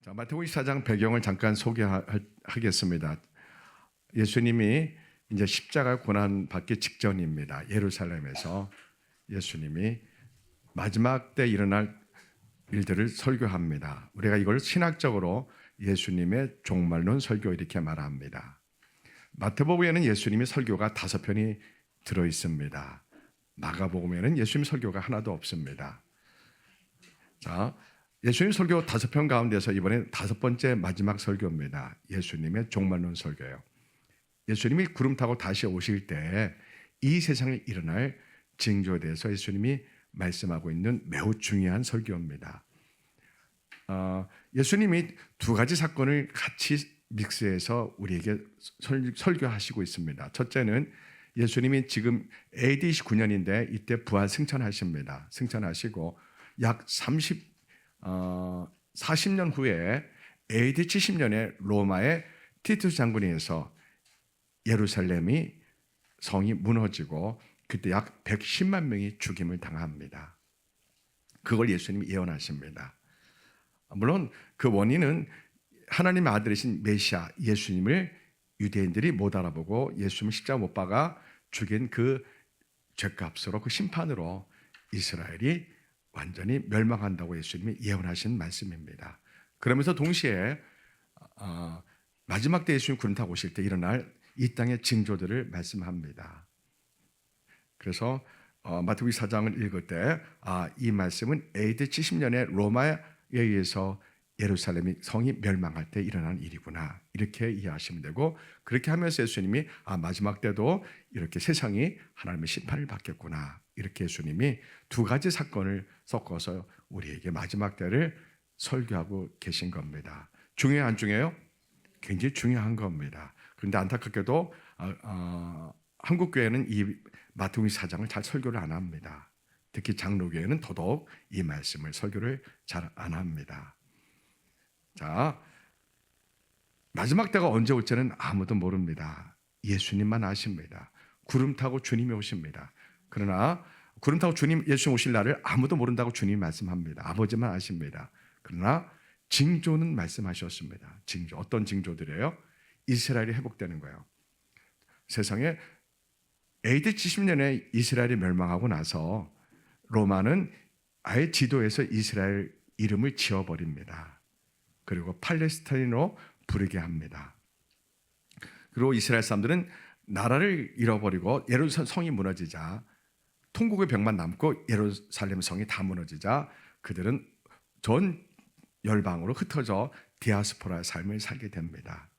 자, 마태복음 24장 배경을 잠깐 소개하겠습니다. 예수님이 이제 십자가 고난 받기 직전입니다. 예루살렘에서 예수님이 마지막 때 일어날 일들을 설교합니다. 우리가 이걸 신학적으로 예수님의 종말론 설교 이렇게 말합니다. 마태복음에는 예수님의 설교가 5편이 들어 있습니다. 마가복음에는 예수님 설교가 하나도 없습니다. 자, 예수님 설교 5편 가운데서 이번에 5번째 마지막 설교입니다. 예수님의 종말론 설교예요. 예수님이 구름 타고 다시 오실 때 이 세상에 일어날 징조에 대해서 예수님이 말씀하고 있는 매우 중요한 설교입니다. 예수님이 2가지 사건을 같이 믹스해서 우리에게 설교하시고 있습니다. 첫째는 예수님이 지금 AD 29년인데 이때 부활 승천하십니다. 승천하시고 약 40년 후에 AD 70년에 로마의 티투스 장군에 의해서 예루살렘이 성이 무너지고 그때 약 110만 명이 죽임을 당합니다. 그걸 예수님이 예언하십니다. 물론 그 원인은 하나님의 아들이신 메시아 예수님을 유대인들이 못 알아보고 예수님을 십자가 못 박아 죽인 그 죄값으로 그 심판으로 이스라엘이 완전히 멸망한다고 예수님이 예언하신 말씀입니다. 그러면서 동시에 마지막 때 예수님 구름 타고 오실 때 일어날 이 땅의 징조들을 말씀합니다. 그래서 마태복음 4장을 읽을 때 이 말씀은 AD 70년에 로마에 의해서 예루살렘이 성이 멸망할 때 일어난 일이구나 이렇게 이해하시면 되고, 그렇게 하면서 예수님이 마지막 때도 이렇게 세상이 하나님의 심판을 받겠구나 이렇게 예수님이 2가지 사건을 섞어서 우리에게 마지막 때를 설교하고 계신 겁니다. 중요해요, 안 중요해요? 굉장히 중요한 겁니다. 그런데 안타깝게도 한국 교회는 이 마태복음 4장을 잘 설교를 안 합니다. 특히 장로교회는 더더욱 이 말씀을 설교를 잘 안 합니다. 자, 마지막 때가 언제 올지는 아무도 모릅니다. 예수님만 아십니다. 구름 타고 주님이 오십니다. 그러나 구름 타고 예수님 오실 날을 아무도 모른다고 주님이 말씀합니다. 아버지만 아십니다. 그러나 징조는 말씀하셨습니다. 징조, 어떤 징조들이에요? 이스라엘이 회복되는 거예요. 세상에 AD 70년에 이스라엘이 멸망하고 나서 로마는 아예 지도에서 이스라엘 이름을 지워버립니다. 그리고 팔레스타인으로 부르게 합니다. 그리고 이스라엘 사람들은 나라를 잃어버리고 예루살렘 성이 무너지자, 통곡의 벽만 남고 예루살렘 성이 다 무너지자 그들은 전 열방으로 흩어져 디아스포라의 삶을 살게 됩니다.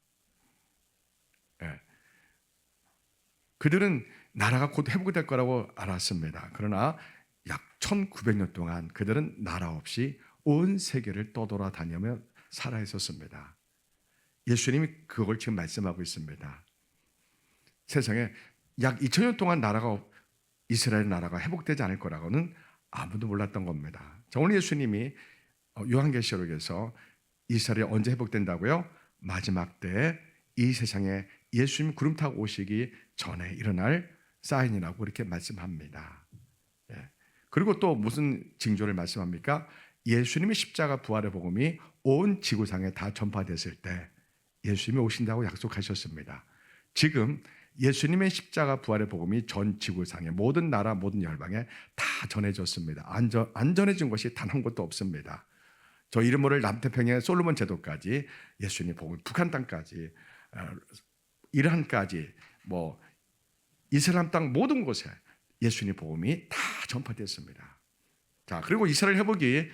그들은 나라가 곧 회복될 거라고 알았습니다. 그러나 약 1900년 동안 그들은 나라 없이 온 세계를 떠돌아다니며 살아 있었습니다. 예수님이 그걸 지금 말씀하고 있습니다. 세상에 약 2000년 동안 이스라엘 나라가 회복되지 않을 거라고는 아무도 몰랐던 겁니다. 자, 오늘 예수님이 요한계시록에서 이스라엘이 언제 회복된다고요? 마지막 때에 이 세상에 예수님 구름 타고 오시기 전에 일어날 사인이라고 이렇게 말씀합니다. 그리고 또 무슨 징조를 말씀합니까? 예수님의 십자가 부활의 복음이 온 지구상에 다 전파됐을 때 예수님이 오신다고 약속하셨습니다. 지금 예수님의 십자가 부활의 복음이 전 지구상의 모든 나라 모든 열방에 다 전해졌습니다. 안 전해진 것이 단 한 곳도 없습니다. 저 이름 모를 남태평양의 솔로몬 제도까지 예수님 복음, 북한 땅까지 이란까지 이슬람 땅 모든 곳에 예수님 복음이 다 전파됐습니다. 자, 그리고 이스라엘 회복이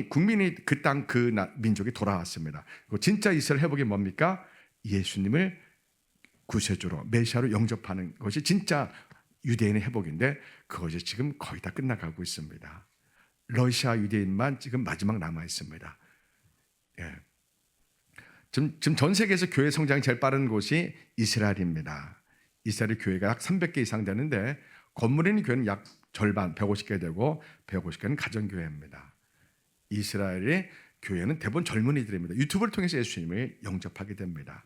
국민이 그 땅 그 민족이 돌아왔습니다. 그리고 진짜 이스라엘 회복이 뭡니까? 예수님을 구세주로 메시아로 영접하는 것이 진짜 유대인의 회복인데 그것이 지금 거의 다 끝나가고 있습니다. 러시아 유대인만 지금 마지막 남아 있습니다. 지금 전 세계에서 교회 성장이 제일 빠른 곳이 이스라엘입니다. 이스라엘 교회가 약 300개 이상 되는데 건물 있는 교회는 약 절반 150개 되고 150개는 가정교회입니다. 이스라엘의 교회는 대부분 젊은이들입니다. 유튜브를 통해서 예수님을 영접하게 됩니다.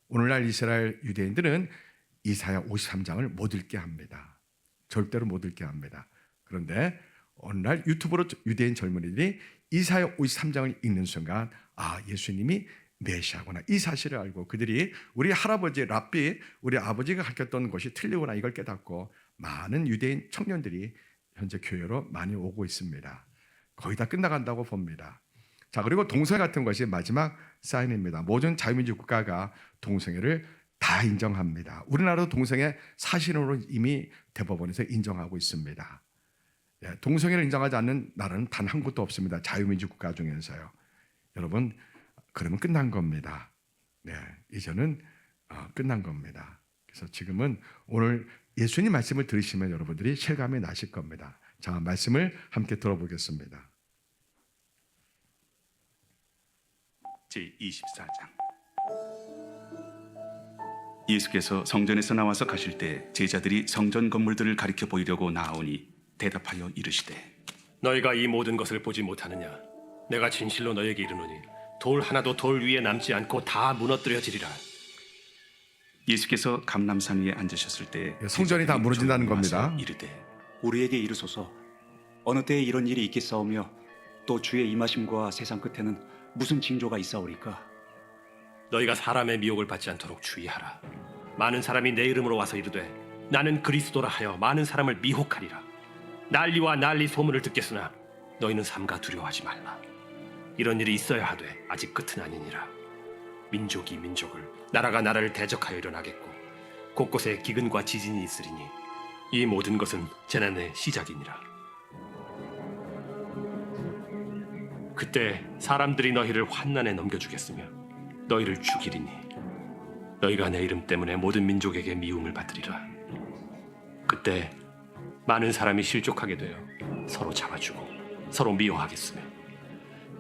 오늘날 이스라엘 유대인들은 이사야 53장을 못 읽게 합니다. 절대로 못 읽게 합니다. 그런데 어느 날 유튜브로 유대인 젊은이들이 이사야 53장을 읽는 순간 예수님이 메시아구나 이 사실을 알고 그들이 우리 할아버지 랍비 우리 아버지가 가르쳤던 것이 틀리구나 이걸 깨닫고 많은 유대인 청년들이 현재 교회로 많이 오고 있습니다. 거의 다 끝나간다고 봅니다. 자, 그리고 동성애 같은 것이 마지막 사인입니다. 모든 자유민주 국가가 동성애를 다 인정합니다. 우리나라도 동성애 사실으로 이미 대법원에서 인정하고 있습니다. 동성애를 인정하지 않는 나라는 단 한 곳도 없습니다. 자유민주 국가 중에서요. 여러분, 그러면 끝난 겁니다. 이제는 끝난 겁니다. 그래서 지금은 오늘 예수님 말씀을 들으시면 여러분들이 실감이 나실 겁니다. 자, 말씀을 함께 들어보겠습니다. 제24장. 예수께서 성전에서 나와서 가실 때 제자들이 성전 건물들을 가리켜 보이려고 나아오니 대답하여 이르시되 너희가 이 모든 것을 보지 못하느냐? 내가 진실로 너희에게 이르노니 돌 하나도 돌 위에 남지 않고 다 무너뜨려지리라. 예수께서 감람산 위에 앉으셨을 때 성전이 다 무너진다는 겁니다. 이르되 우리에게 이르소서 어느 때에 이런 일이 있겠사오며 또 주의 임하심과 세상 끝에는 무슨 징조가 있사오리까? 너희가 사람의 미혹을 받지 않도록 주의하라. 많은 사람이 내 이름으로 와서 이르되 나는 그리스도라 하여 많은 사람을 미혹하리라. 난리와 난리 소문을 듣겠으나 너희는 삼가 두려워하지 말라. 이런 일이 있어야 하되 아직 끝은 아니니라. 민족이 민족을 나라가 나라를 대적하여 일어나겠고 곳곳에 기근과 지진이 있으리니 이 모든 것은 재난의 시작이니라. 그때 사람들이 너희를 환난에 넘겨주겠으며 너희를 죽이리니 너희가 내 이름 때문에 모든 민족에게 미움을 받으리라. 그때 많은 사람이 실족하게 되어 서로 잡아주고 서로 미워하겠으며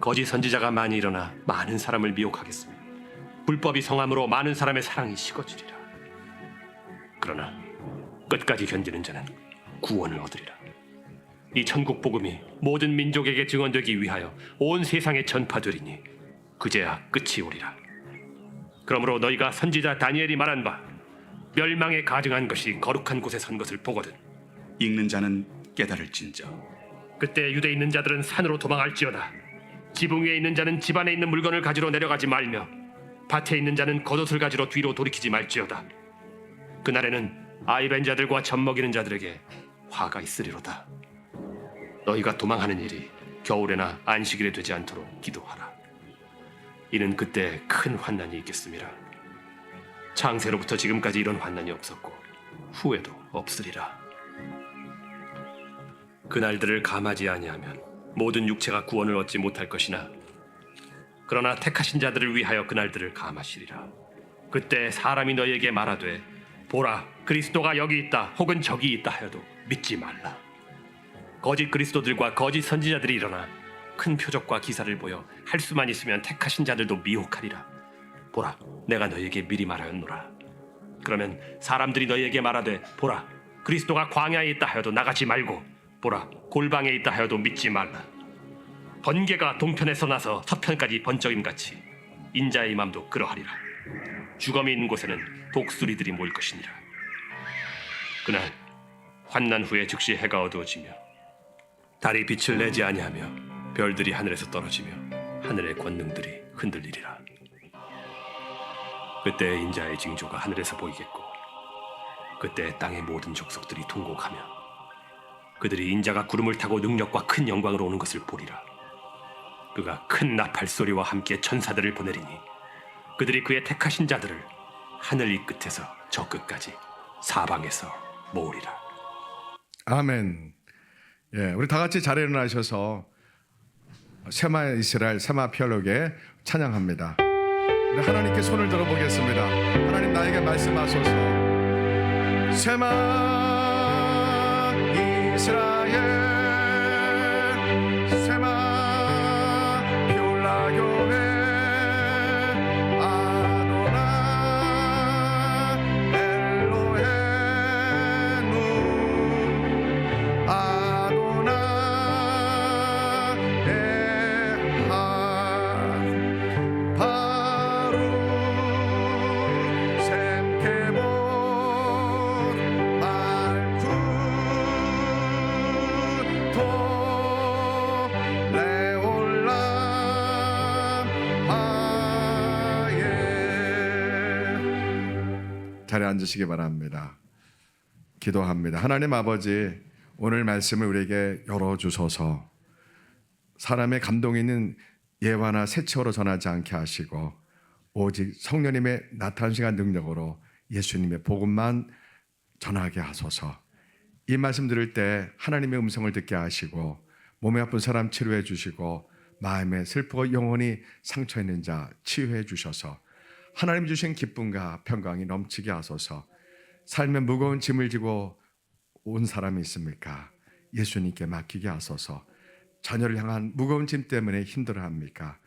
거짓 선지자가 많이 일어나 많은 사람을 미혹하겠으며 불법이 성함으로 많은 사람의 사랑이 식어지리라. 그러나 끝까지 견디는 자는 구원을 얻으리라. 이 천국 복음이 모든 민족에게 증언되기 위하여 온 세상에 전파되리니 그제야 끝이 오리라. 그러므로 너희가 선지자 다니엘이 말한 바 멸망에 가증한 것이 거룩한 곳에 선 것을 보거든 읽는 자는 깨달을진저. 그때 유대에 있는 자들은 산으로 도망할지어다. 지붕 위에 있는 자는 집 안에 있는 물건을 가지러 내려가지 말며 밭에 있는 자는 겉옷을 가지러 뒤로 돌이키지 말지어다. 그날에는 아이 뵌 자들과 젖 먹이는 자들에게 화가 있으리로다. 너희가 도망하는 일이 겨울에나 안식일에 되지 않도록 기도하라. 이는 그때 큰 환난이 있겠음이라. 창세로부터 지금까지 이런 환난이 없었고 후에도 없으리라. 그날들을 감하지 아니하면 모든 육체가 구원을 얻지 못할 것이나 그러나 택하신 자들을 위하여 그날들을 감하시리라. 그때 사람이 너희에게 말하되 보라 그리스도가 여기 있다 혹은 저기 있다 하여도 믿지 말라. 거짓 그리스도들과 거짓 선지자들이 일어나 큰 표적과 기사를 보여 할 수만 있으면 택하신 자들도 미혹하리라. 보라 내가 너희에게 미리 말하였노라. 그러면 사람들이 너희에게 말하되 보라 그리스도가 광야에 있다 하여도 나가지 말고 보라 골방에 있다 하여도 믿지 말라. 번개가 동편에서 나서 서편까지 번쩍임같이 인자의 맘도 그러하리라. 주검이 있는 곳에는 독수리들이 모일 것이니라. 그날 환난 후에 즉시 해가 어두워지며 달이 빛을 내지 아니하며 별들이 하늘에서 떨어지며 하늘의 권능들이 흔들리리라. 그때 인자의 징조가 하늘에서 보이겠고 그때 땅의 모든 족속들이 통곡하며 그들이 인자가 구름을 타고 능력과 큰 영광으로 오는 것을 보리라. 그가 큰 나팔 소리와 함께 천사들을 보내리니 그들이 그의 택하신 자들을 하늘 이 끝에서 저 끝까지 사방에서 모으리라. 아멘. 우리 다 같이 자리에 일어나셔서 세마 이스라엘 세마 피얼로게 찬양합니다. 우리 하나님께 손을 들어보겠습니다. 하나님 나에게 말씀하소서. 세마 이스라엘 세마 피올라 교회 아도나 엘로헤누 아도나 에하 바루 셈케본 말쿠 자리에 앉으시기 바랍니다. 기도합니다. 하나님 아버지, 오늘 말씀을 우리에게 열어주소서. 사람의 감동 있는 예화나 세처로 전하지 않게 하시고 오직 성령님의 나타나시는 능력으로 예수님의 복음만 전하게 하소서. 이 말씀 들을 때 하나님의 음성을 듣게 하시고 몸에 아픈 사람 치료해 주시고 마음에 슬프고 영혼이 상처 있는 자 치유해 주셔서 하나님 주신 기쁨과 평강이 넘치게 하소서. 삶의 무거운 짐을 지고 온 사람이 있습니까? 예수님께 맡기게 하소서. 자녀를 향한 무거운 짐 때문에 힘들어합니까?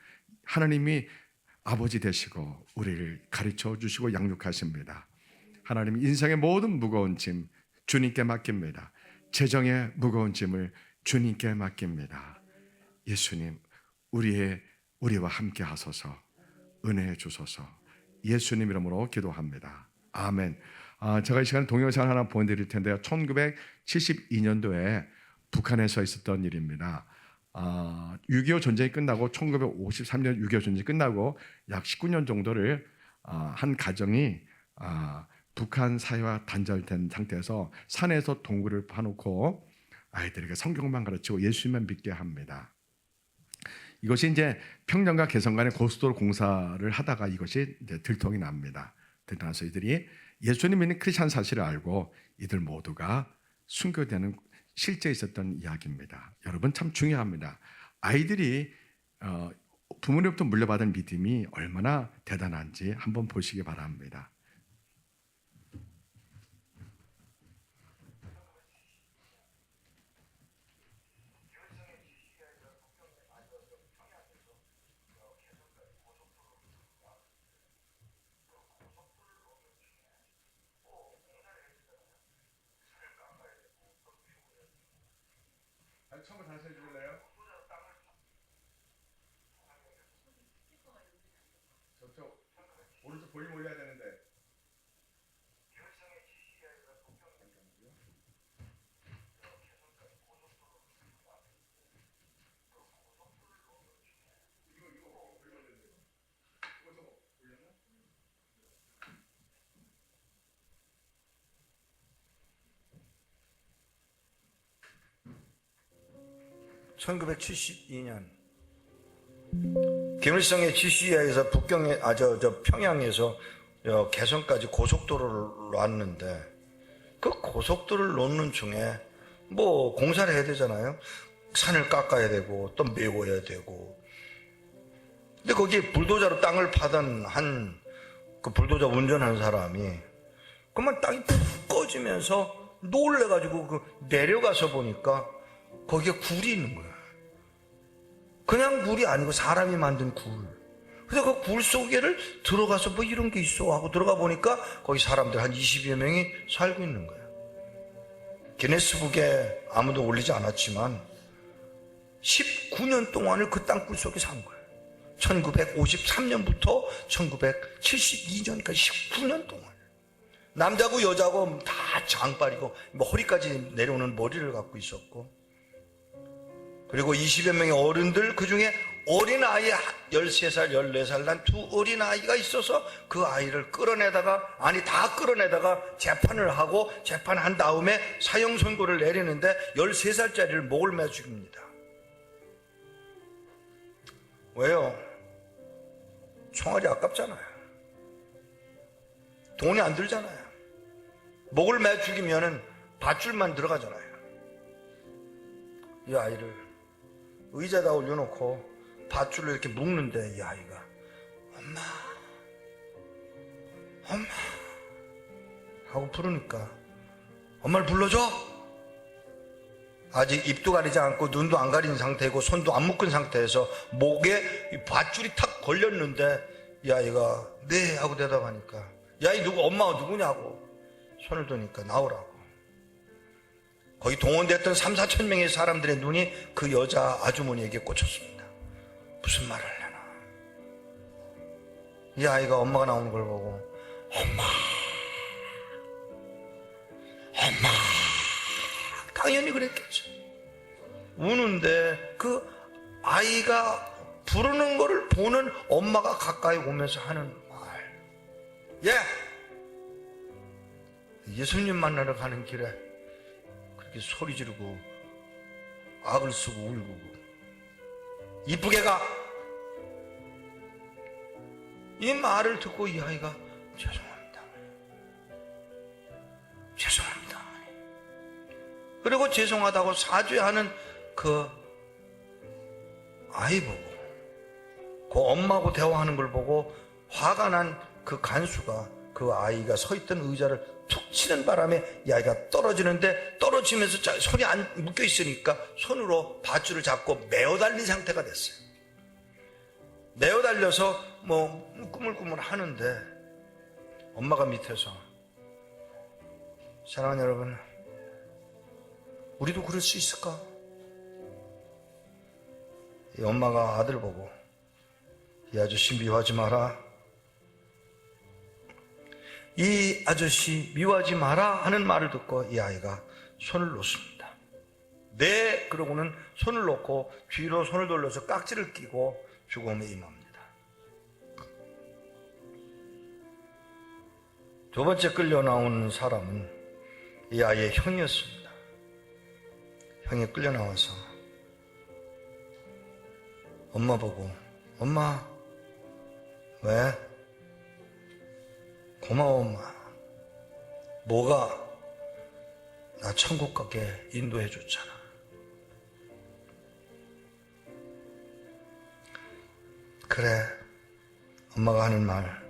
하나님이 아버지 되시고 우리를 가르쳐 주시고 양육하십니다. 하나님 인생의 모든 무거운 짐 주님께 맡깁니다. 재정의 무거운 짐을 주님께 맡깁니다. 예수님, 우리와 함께 하소서. 은혜해 주소서. 예수님 이름으로 기도합니다. 아멘. 제가 이 시간에 동영상 하나 보내드릴 텐데요. 1972년도에 북한에서 있었던 일입니다. 6.25 전쟁이 끝나고 1953년 6.25 전쟁이 끝나고 약 19년 정도를 한 가정이 북한 사회와 단절된 상태에서 산에서 동굴을 파놓고 아이들에게 성경만 가르치고 예수님만 믿게 합니다. 이것이 이제 평양과 개성 간의 고속도로 공사를 하다가 이것이 이제 들통이 납니다. 들통나서 이들이 예수님 믿는 크리스찬 사실을 알고 이들 모두가 순교되는 실제 있었던 이야기입니다. 여러분 참 중요합니다. 아이들이 부모님부터 물려받은 믿음이 얼마나 대단한지 한번 보시기 바랍니다. 처음부터 다시 해주실래요? 저쪽 오른쪽 볼륨 올려야 되는데. (1972년) 김일성의 지시하에서 북경에 평양에서 개성까지 고속도로를 놨는데 그 고속도로를 놓는 중에 뭐 공사를 해야 되잖아요. 산을 깎아야 되고 또 메워야 되고. 근데 거기 불도저로 땅을 파던 그 불도저 운전하는 사람이 그만 땅이 푹 꺼지면서 놀래가지고 내려가서 보니까 거기에 굴이 있는 거야. 그냥 굴이 아니고 사람이 만든 굴. 그래서 그 굴 속에를 들어가서 뭐 이런 게 있어 하고 들어가 보니까 거기 사람들 한 20여 명이 살고 있는 거야. 기네스북에 아무도 올리지 않았지만 19년 동안을 그 땅굴 속에 산 거야. 1953년부터 1972년까지 19년 동안. 남자고 여자고 다 장발이고 뭐 허리까지 내려오는 머리를 갖고 있었고, 그리고 20여 명의 어른들, 그 중에 어린아이 13살, 14살 난 두 어린아이가 있어서 그 아이를 다 끌어내다가 재판을 하고 재판한 다음에 사형 선고를 내리는데 13살짜리를 목을 매 죽입니다. 왜요? 총알이 아깝잖아요. 돈이 안 들잖아요. 목을 매 죽이면은 밧줄만 들어가잖아요. 이 아이를 의자에다 올려놓고 밧줄로 이렇게 묶는데 이 아이가 엄마 엄마 하고 부르니까 엄마를 불러줘. 아직 입도 가리지 않고 눈도 안 가린 상태고 손도 안 묶은 상태에서 목에 이 밧줄이 탁 걸렸는데 이 아이가 네 하고 대답하니까 야, 이 엄마가 누구냐고 손을 드니까 나오라고. 거기 동원됐던 3-4천 명의 사람들의 눈이 그 여자 아주머니에게 꽂혔습니다. 무슨 말을 하려나. 이 아이가 엄마가 나오는 걸 보고 엄마 당연히 그랬겠죠. 우는데 그 아이가 부르는 거를 보는 엄마가 가까이 오면서 하는 말, 예, 예수님 만나러 가는 길에 그렇게 소리 지르고 악을 쓰고 울고 이쁘게 가. 이 말을 듣고 이 아이가 죄송합니다. 죄송합니다. 그리고 죄송하다고 사죄하는 그 아이 보고 그 엄마하고 대화하는 걸 보고 화가 난 그 간수가 그 아이가 서 있던 의자를 툭 치는 바람에 이 아이가 떨어지는데 떨어지면서 손이 안 묶여 있으니까 손으로 밧줄을 잡고 메어 달린 상태가 됐어요. 메어 달려서 뭐 꾸물꾸물 하는데 엄마가 밑에서 사랑하는 여러분, 우리도 그럴 수 있을까? 이 엄마가 아들 보고 이 아저씨 미워하지 마라, 이 아저씨 미워하지 마라 하는 말을 듣고 이 아이가 손을 놓습니다. 네, 그러고는 손을 놓고 뒤로 손을 돌려서 깍지를 끼고 죽음에 임합니다. 두 번째 끌려 나온 사람은 이 아이의 형이었습니다. 형이 끌려 나와서 엄마 보고, 엄마 왜? 고마워 엄마. 뭐가? 나 천국 가게 인도해 줬잖아. 그래, 엄마가 하는 말.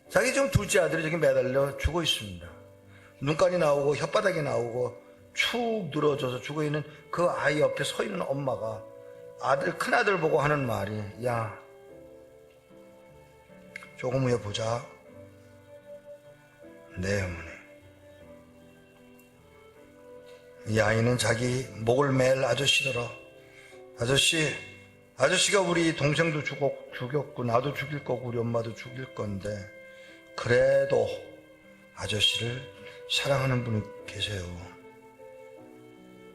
자기 지금 둘째 아들이 저기 매달려 죽어 있습니다. 눈깔이 나오고 혓바닥이 나오고 축 늘어져서 죽어 있는 그 아이 옆에 서 있는 엄마가 큰아들 보고 하는 말이, 야, 조금 후에 보자. 네, 어머니. 이 아이는 자기 목을 맬 아저씨더러, 아저씨가 우리 동생도 죽였고 나도 죽일 거고 우리 엄마도 죽일 건데 그래도 아저씨를 사랑하는 분이 계세요.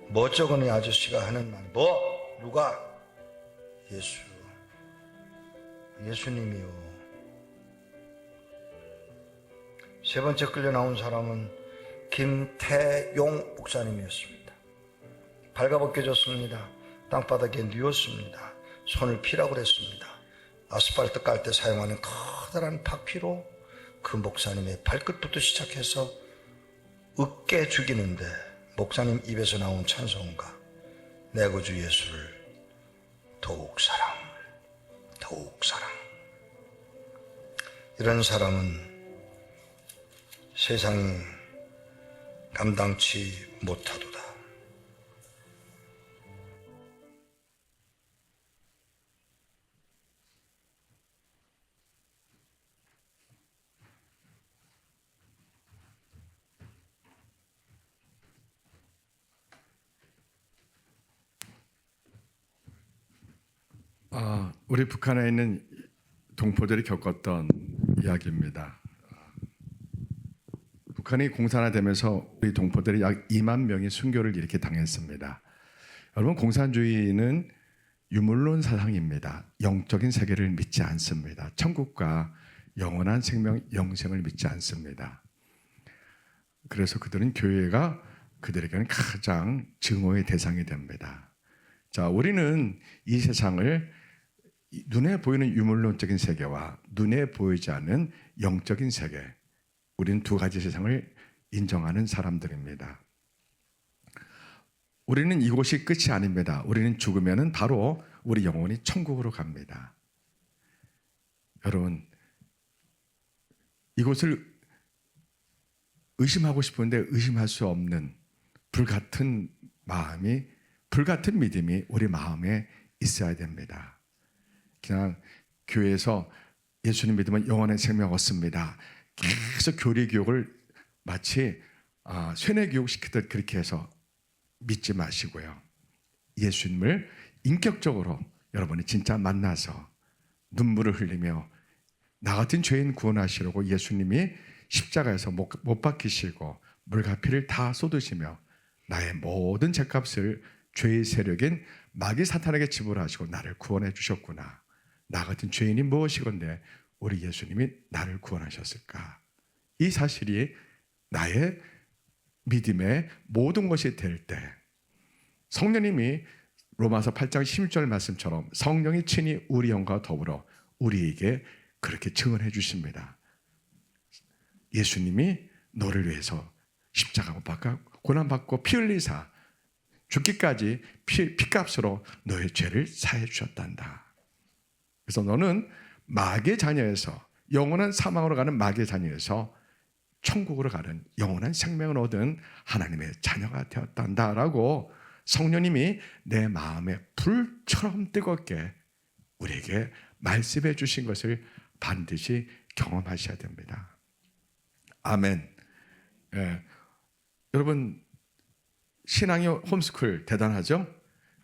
뭐 어쩌고니 아저씨가 하는 말, 뭐? 누가? 예수님이요. 세 번째 끌려 나온 사람은 김태용 목사님이었습니다. 발가벗겨졌습니다. 땅바닥에 누웠습니다. 손을 피라고 그랬습니다. 아스팔트 깔 때 사용하는 커다란 박피로 그 목사님의 발끝부터 시작해서 으깨 죽이는데 목사님 입에서 나온 찬송가, 내 구주 예수를 더욱 사랑. 이런 사람은 세상이 감당치 못하도다. 우리 북한에 있는 동포들이 겪었던 이야기입니다. 북한이 공산화되면서 우리 동포들이 약 2만 명이 순교를 이렇게 당했습니다. 여러분, 공산주의는 유물론 사상입니다. 영적인 세계를 믿지 않습니다. 천국과 영원한 생명, 영생을 믿지 않습니다. 그래서 그들은 교회가 그들에게는 가장 증오의 대상이 됩니다. 자, 우리는 이 세상을 눈에 보이는 유물론적인 세계와 눈에 보이지 않는 영적인 세계, 우리는 두 가지 세상을 인정하는 사람들입니다. 우리는 이곳이 끝이 아닙니다. 우리는 죽으면 바로 우리 영혼이 천국으로 갑니다. 여러분, 이곳을 의심하고 싶은데 의심할 수 없는 불같은 마음이, 불같은 믿음이 우리 마음에 있어야 됩니다. 그냥 교회에서 예수님 믿으면 영원의 생명 얻습니다. 계속 교리 교육을 마치 쇠뇌 교육 시키듯 그렇게 해서 믿지 마시고요. 예수님을 인격적으로 여러분이 진짜 만나서 눈물을 흘리며 나 같은 죄인 구원하시려고 예수님이 십자가에서 못 박히시고 물가피를 다 쏟으시며 나의 모든 죄값을 죄의 세력인 마귀 사탄에게 지불하시고 나를 구원해 주셨구나. 나 같은 죄인이 무엇이건데 우리 예수님이 나를 구원하셨을까? 이 사실이 나의 믿음의 모든 것이 될 때 성령님이 로마서 8장 16절 말씀처럼 성령이 친히 우리 영과 더불어 우리에게 그렇게 증언해 주십니다. 예수님이 너를 위해서 십자가 못 박아 고난받고 피 흘리사 죽기까지 피값으로 너의 죄를 사해 주셨단다. 그래서 너는 마귀의 자녀에서 영원한 사망으로 가는 마귀의 자녀에서 천국으로 가는 영원한 생명을 얻은 하나님의 자녀가 되었단다라고 성령님이 내 마음에 불처럼 뜨겁게 우리에게 말씀해 주신 것을 반드시 경험하셔야 됩니다. 아멘. 예. 여러분 신앙의 홈스쿨 대단하죠?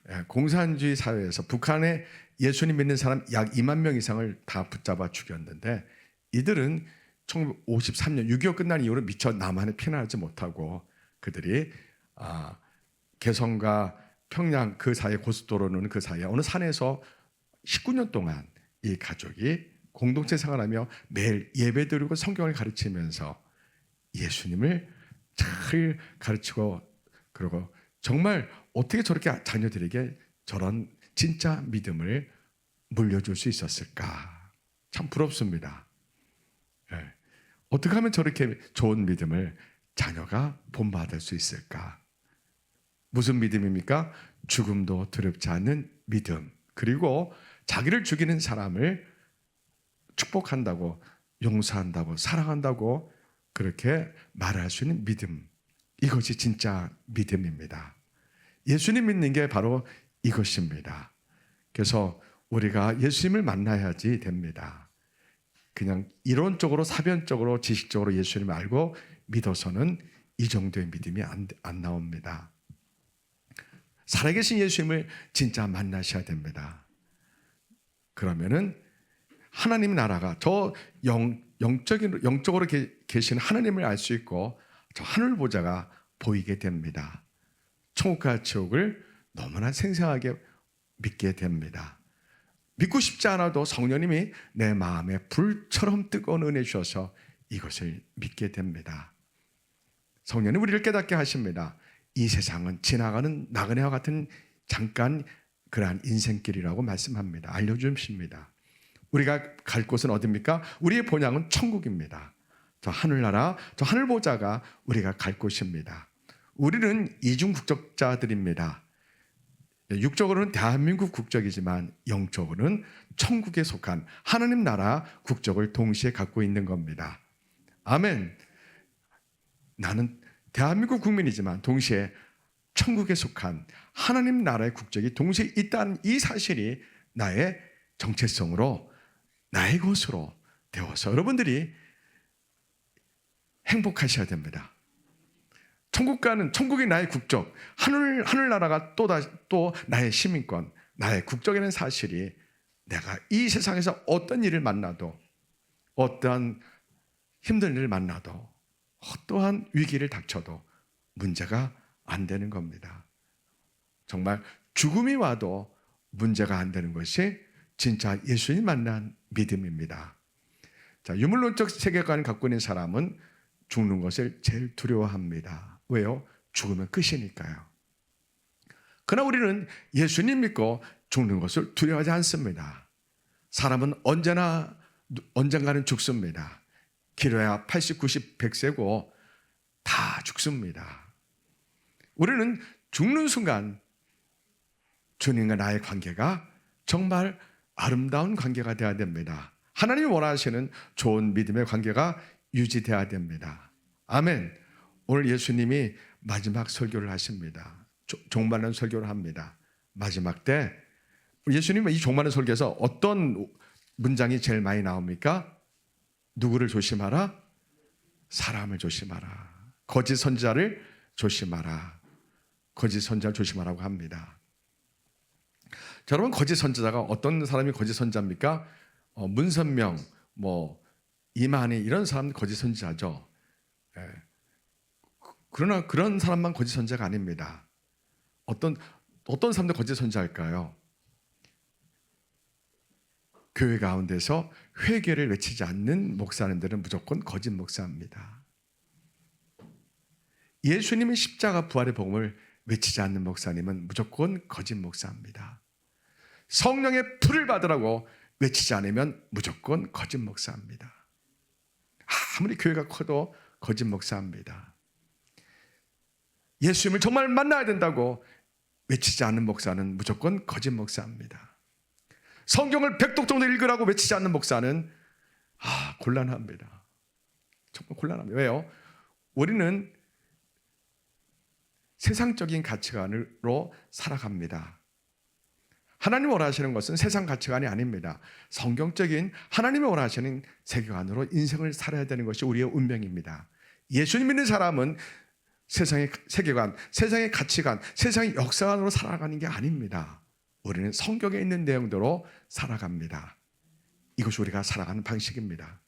예. 공산주의 사회에서 북한에 예수님 믿는 사람 약 2만 명 이상을 다 붙잡아 죽였는데 이들은 1953년 6.25 끝난 이후로 미처 남한에 피난하지 못하고 그들이 개성과 평양 그 사이에 고속도로는 그 사이에 어느 산에서 19년 동안 이 가족이 공동체 생활하며 매일 예배드리고 성경을 가르치면서 예수님을 잘 가르치고 그러고 정말 어떻게 저렇게 자녀들에게 저런 진짜 믿음을 물려줄 수 있었을까? 참 부럽습니다. 네. 어떻게 하면 저렇게 좋은 믿음을 자녀가 본받을 수 있을까? 무슨 믿음입니까? 죽음도 두렵지 않는 믿음. 그리고 자기를 죽이는 사람을 축복한다고, 용서한다고, 사랑한다고 그렇게 말할 수 있는 믿음. 이것이 진짜 믿음입니다. 예수님 믿는 게 바로 이것입니다. 그래서 우리가 예수님을 만나야지 됩니다. 그냥 이론적으로 사변적으로 지식적으로 예수님을 알고 믿어서는 이 정도의 믿음이 안 나옵니다. 살아계신 예수님을 진짜 만나셔야 됩니다. 그러면은 하나님 나라가 저 영적으로 계신 하나님을 알 수 있고 저 하늘 보좌가 보이게 됩니다. 천국과 지옥을 너무나 생생하게 믿게 됩니다. 믿고 싶지 않아도 성령님이 내 마음에 불처럼 뜨거운 은혜 주셔서 이것을 믿게 됩니다. 성령님 우리를 깨닫게 하십니다. 이 세상은 지나가는 나그네와 같은 잠깐 그러한 인생길이라고 말씀합니다. 알려주십니다. 우리가 갈 곳은 어디입니까? 우리의 본향은 천국입니다. 저 하늘나라, 저 하늘보좌가 우리가 갈 곳입니다. 우리는 이중 국적자들입니다. 육적으로는 대한민국 국적이지만 영적으로는 천국에 속한 하나님 나라 국적을 동시에 갖고 있는 겁니다. 아멘. 나는 대한민국 국민이지만 동시에 천국에 속한 하나님 나라의 국적이 동시에 있다는 이 사실이 나의 정체성으로 나의 것으로 되어서 여러분들이 행복하셔야 됩니다. 천국이 나의 국적, 하늘나라가 또 나의 시민권, 나의 국적이라는 사실이 내가 이 세상에서 어떤 일을 만나도 어떠한 힘든 일을 만나도 어떠한 위기를 닥쳐도 문제가 안 되는 겁니다. 정말 죽음이 와도 문제가 안 되는 것이 진짜 예수님 만난 믿음입니다. 자, 유물론적 세계관을 갖고 있는 사람은 죽는 것을 제일 두려워합니다. 왜요? 죽으면 끝이니까요. 그러나 우리는 예수님 믿고 죽는 것을 두려워하지 않습니다. 사람은 언젠가는 죽습니다. 길어야 80, 90, 100세고 다 죽습니다. 우리는 죽는 순간 주님과 나의 관계가 정말 아름다운 관계가 되어야 됩니다. 하나님이 원하시는 좋은 믿음의 관계가 유지되어야 됩니다. 아멘. 오늘 예수님이 마지막 설교를 하십니다. 종말론 설교를 합니다. 마지막 때 예수님은 이 종말론 설교에서 어떤 문장이 제일 많이 나옵니까? 누구를 조심하라? 사람을 조심하라. 거짓 선지자를 조심하라. 거짓 선지자를 조심하라고 합니다. 자, 여러분 거짓 선지자가 어떤 사람이 거짓 선지자입니까? 문선명, 이만희 이런 사람들 거짓 선지자죠. 예. 그러나 그런 사람만 거짓 선지자가 아닙니다. 어떤 사람들 거짓 선지자일까요? 교회 가운데서 회개를 외치지 않는 목사님들은 무조건 거짓 목사입니다. 예수님의 십자가 부활의 복음을 외치지 않는 목사님은 무조건 거짓 목사입니다. 성령의 불을 받으라고 외치지 않으면 무조건 거짓 목사입니다. 아무리 교회가 커도 거짓 목사입니다. 예수님을 정말 만나야 된다고 외치지 않는 목사는 무조건 거짓 목사입니다. 성경을 100독 정도 읽으라고 외치지 않는 목사는 곤란합니다. 정말 곤란합니다. 왜요? 우리는 세상적인 가치관으로 살아갑니다. 하나님 원하시는 것은 세상 가치관이 아닙니다. 성경적인 하나님이 원하시는 세계관으로 인생을 살아야 되는 것이 우리의 운명입니다. 예수님 믿는 사람은 세상의 세계관, 세상의 가치관, 세상의 역사관으로 살아가는 게 아닙니다. 우리는 성경에 있는 내용대로 살아갑니다. 이것이 우리가 살아가는 방식입니다.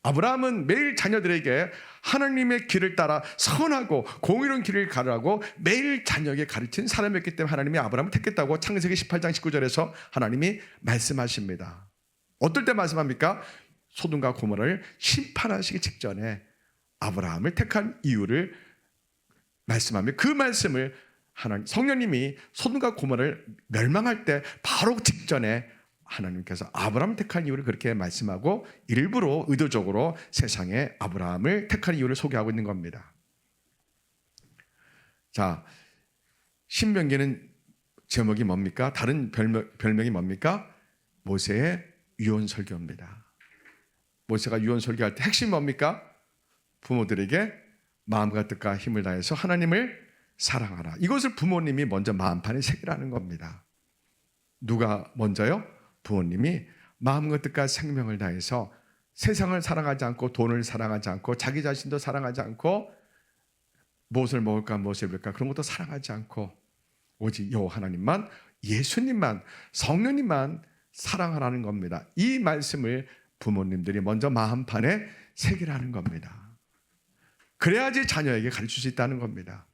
아브라함은 매일 자녀들에게 하나님의 길을 따라 선하고 공의로운 길을 가라고 매일 자녀에게 가르친 사람이었기 때문에 하나님이 아브라함을 택했다고 창세기 18장 19절에서 하나님이 말씀하십니다. 어떨 때 말씀합니까? 소돔과 고모라를 심판하시기 직전에 아브라함을 택한 이유를 말씀하며 그 말씀을 하나님 성령님이 소돔과 고모라를 멸망할 때 바로 직전에 하나님께서 아브라함을 택한 이유를 그렇게 말씀하고 일부러 의도적으로 세상에 아브라함을 택한 이유를 소개하고 있는 겁니다. 자, 신명기는 제목이 뭡니까? 다른 별명이 뭡니까? 모세의 유언설교입니다. 모세가 유언설교할 때 핵심이 뭡니까? 부모들에게 마음과 뜻과 힘을 다해서 하나님을 사랑하라. 이것을 부모님이 먼저 마음판에 새기라는 겁니다. 누가 먼저요? 부모님이 마음과 뜻과 생명을 다해서 세상을 사랑하지 않고 돈을 사랑하지 않고 자기 자신도 사랑하지 않고 무엇을 먹을까 무엇을 입을까 그런 것도 사랑하지 않고 오직 여호와 하나님만 예수님만 성령님만 사랑하라는 겁니다. 이 말씀을 부모님들이 먼저 마음판에 새기라는 겁니다. 그래야지 자녀에게 가르칠 수 있다는 겁니다.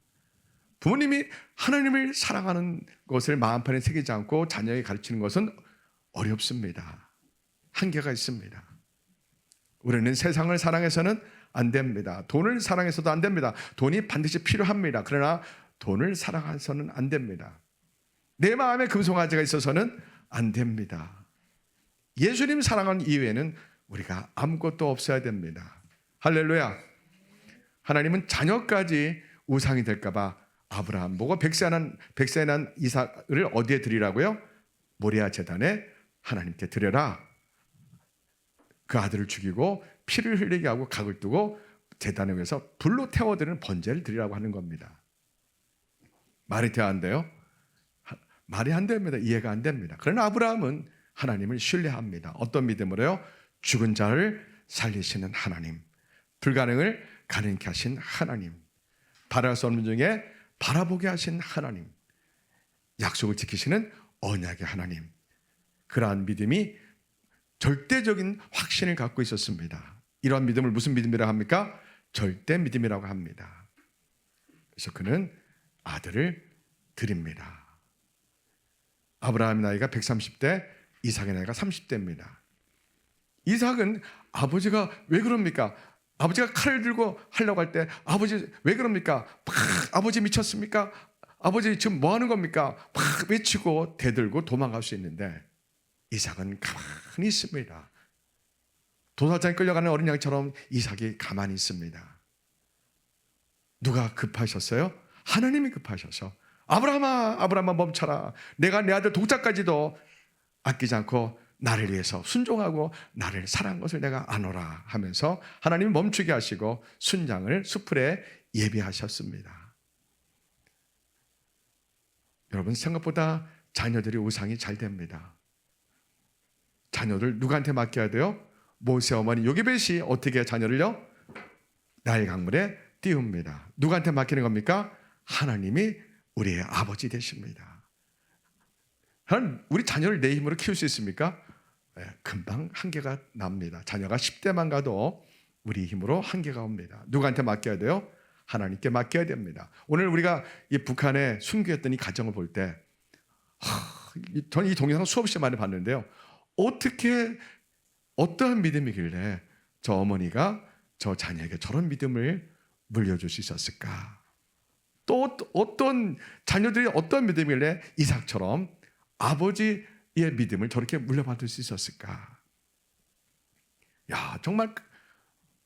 부모님이 하나님을 사랑하는 것을 마음판에 새기지 않고 자녀에게 가르치는 것은 어렵습니다. 한계가 있습니다. 우리는 세상을 사랑해서는 안 됩니다. 돈을 사랑해서도 안 됩니다. 돈이 반드시 필요합니다. 그러나 돈을 사랑해서는 안 됩니다. 내 마음에 금송아지가 있어서는 안 됩니다. 예수님 사랑한 이외에는 우리가 아무것도 없어야 됩니다. 할렐루야. 하나님은 자녀까지 우상이 될까 봐 아브라함 보고 백세 난 이삭을 어디에 드리라고요? 모리아 제단에 하나님께 드려라. 그 아들을 죽이고 피를 흘리게 하고 각을 두고 제단에 위해서 불로 태워드리는 번제를 드리라고 하는 겁니다. 말이 돼야 한대요? 말이 안 됩니다. 이해가 안 됩니다. 그러나 아브라함은 하나님을 신뢰합니다. 어떤 믿음으로요? 죽은 자를 살리시는 하나님, 불가능을 가능케 하신 하나님, 바랄 수 없는 중에 바라보게 하신 하나님, 약속을 지키시는 언약의 하나님, 그러한 믿음이 절대적인 확신을 갖고 있었습니다. 이러한 믿음을 무슨 믿음이라고 합니까? 절대 믿음이라고 합니다. 그래서 그는 아들을 드립니다. 아브라함의 나이가 130대, 이삭의 나이가 30대입니다. 이삭은 아버지가 왜 그럽니까? 아버지가 칼을 들고 하려고 할 때 아버지 왜 그럽니까? 아버지 미쳤습니까? 아버지 지금 뭐 하는 겁니까? 막 외치고 대들고 도망갈 수 있는데 이삭은 가만히 있습니다. 도살장에 끌려가는 어린 양처럼 이삭이 가만히 있습니다. 누가 급하셨어요? 하나님이 급하셔서 아브라함아 멈춰라. 내가 내 아들 독자까지도 아끼지 않고 나를 위해서 순종하고 나를 사랑한 것을 내가 아노라 하면서 하나님이 멈추게 하시고 순장을 수풀에 예비하셨습니다. 여러분 생각보다 자녀들이 우상이 잘 됩니다. 자녀들 누구한테 맡겨야 돼요? 모세 어머니 요게벳이 어떻게 자녀를요? 나일 강물에 띄웁니다. 누구한테 맡기는 겁니까? 하나님이 우리의 아버지 되십니다. 우리 자녀를 내 힘으로 키울 수 있습니까? 네, 금방 한계가 납니다. 자녀가 10대만 가도 우리 힘으로 한계가 옵니다. 누구한테 맡겨야 돼요? 하나님께 맡겨야 됩니다. 오늘 우리가 이 북한에 순교했던 이 가정을 볼 때 저는 이 동영상 수없이 많이 봤는데요. 어떻게 어떠한 믿음이길래 저 어머니가 저 자녀에게 저런 믿음을 물려줄 수 있었을까? 또 어떤 자녀들이 어떤 믿음이길래 이삭처럼 아버지의 믿음을 저렇게 물려받을 수 있었을까? 야, 정말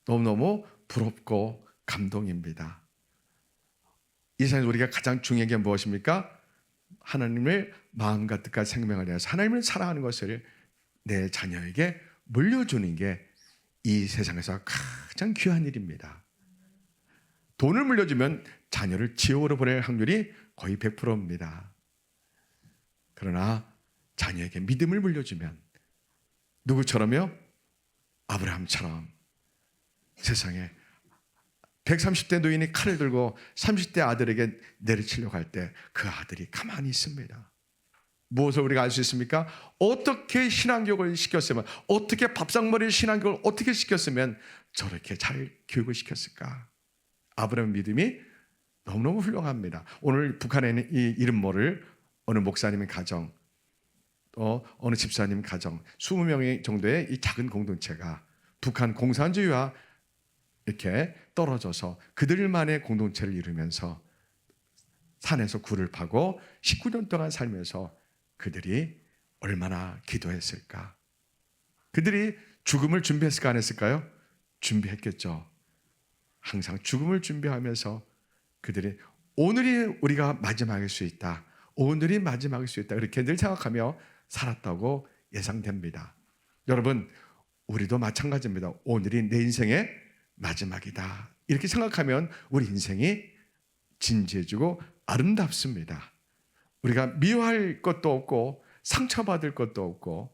너무너무 부럽고 감동입니다. 이 세상에서 우리가 가장 중요한 게 무엇입니까? 하나님을 마음과 뜻과 생명을 내서 하나님을 사랑하는 것을 내 자녀에게 물려주는 게 이 세상에서 가장 귀한 일입니다. 돈을 물려주면 자녀를 지옥으로 보낼 확률이 거의 100%입니다. 그러나 자녀에게 믿음을 물려주면 누구처럼요? 아브라함처럼 세상에 130대 노인이 칼을 들고 30대 아들에게 내리치려고 할 때 그 아들이 가만히 있습니다. 무엇을 우리가 알 수 있습니까? 어떻게 신앙교육을 시켰으면, 어떻게 밥상머리 신앙교육을 어떻게 시켰으면 저렇게 잘 교육을 시켰을까? 아브라함의 믿음이 너무너무 훌륭합니다. 오늘 북한에 있는 이 이름 모를 어느 목사님 가정, 어느 집사님 가정 20명 정도의 이 작은 공동체가 북한 공산주의와 이렇게 떨어져서 그들만의 공동체를 이루면서 산에서 굴을 파고 19년 동안 살면서 그들이 얼마나 기도했을까? 그들이 죽음을 준비했을까 안 했을까요? 준비했겠죠. 항상 죽음을 준비하면서 그들이 오늘이 우리가 마지막일 수 있다. 오늘이 마지막일 수 있다. 이렇게 늘 생각하며 살았다고 예상됩니다. 여러분, 우리도 마찬가지입니다. 오늘이 내 인생의 마지막이다. 이렇게 생각하면 우리 인생이 진지해지고 아름답습니다. 우리가 미워할 것도 없고 상처받을 것도 없고